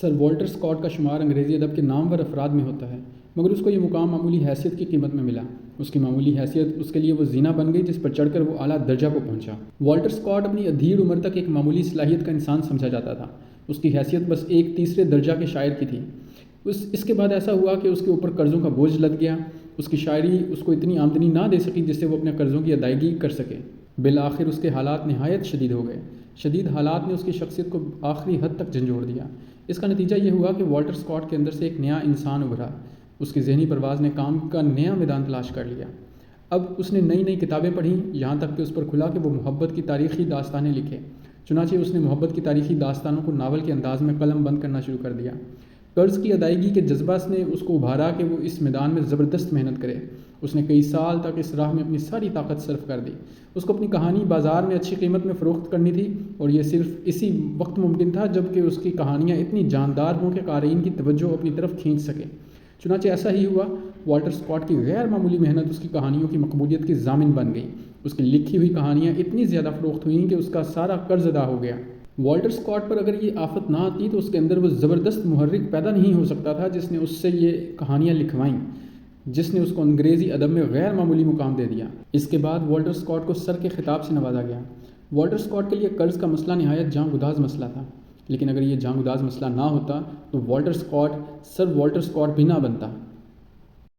سر Walter Scott کا شمار انگریزی ادب کے نامور افراد میں ہوتا ہے، مگر اس کو یہ مقام معمولی حیثیت کی قیمت میں ملا۔ اس کی معمولی حیثیت اس کے لیے وہ زینہ بن گئی جس پر چڑھ کر وہ اعلیٰ درجہ کو پہنچا۔ والٹر اسکاٹ اپنی ادھیڑ عمر تک ایک معمولی صلاحیت کا انسان سمجھا جاتا تھا۔ اس کی حیثیت بس ایک تیسرے درجہ کے شاعر کی تھی۔ اس کے بعد ایسا ہوا کہ اس کے اوپر قرضوں کا بوجھ لد گیا۔ اس کی شاعری اس کو اتنی آمدنی نہ دے سکی جس سے وہ اپنے قرضوں کی ادائیگی کر سکے۔ بالآخر اس کے حالات نہایت شدید ہو گئے۔ شدید حالات نے اس کی شخصیت کو آخری حد تک جھنجھوڑ دیا۔ اس کا نتیجہ یہ ہوا کہ والٹر اسکاٹ کے اندر سے ایک نیا انسان ابھرا۔ اس کی ذہنی پرواز نے کام کا نیا میدان تلاش کر لیا۔ اب اس نے نئی نئی کتابیں پڑھیں، یہاں تک کہ اس پر کھلا کہ وہ محبت کی تاریخی داستانیں لکھے۔ چنانچہ اس نے محبت کی تاریخی داستانوں کو ناول کے انداز میں قلم بند کرنا شروع کر دیا۔ قرض کی ادائیگی کے جذبہ نے اس کو ابھارا کہ وہ اس میدان میں زبردست محنت کرے۔ اس نے کئی سال تک اس راہ میں اپنی ساری طاقت صرف کر دی۔ اس کو اپنی کہانی بازار میں اچھی قیمت میں فروخت کرنی تھی، اور یہ صرف اسی وقت ممکن تھا جب کہ اس کی کہانیاں اتنی جاندار ہوں کہ قارئین کی توجہ اپنی طرف کھینچ سکے۔ چنانچہ ایسا ہی ہوا۔ والٹر اسکاٹ کی غیر معمولی محنت اس کی کہانیوں کی مقبولیت کی ضامن بن گئی۔ اس کی لکھی ہوئی کہانیاں اتنی زیادہ فروخت ہوئیں کہ اس کا سارا قرض ادا ہو گیا۔ والٹر اسکاٹ پر اگر یہ آفت نہ آتی تو اس کے اندر وہ زبردست محرک پیدا نہیں ہو سکتا تھا جس نے اس سے یہ کہانیاں لکھوائیں، جس نے اس کو انگریزی ادب میں غیر معمولی مقام دے دیا۔ اس کے بعد والٹر اسکاٹ کو سر کے خطاب سے نوازا گیا۔ والٹر اسکاٹ کے لیے قرض کا مسئلہ نہایت جاں گداز مسئلہ تھا، لیکن اگر یہ جاں گداز مسئلہ نہ ہوتا تو والٹر اسکاٹ سر والٹر اسکاٹ بھی نہ بنتا۔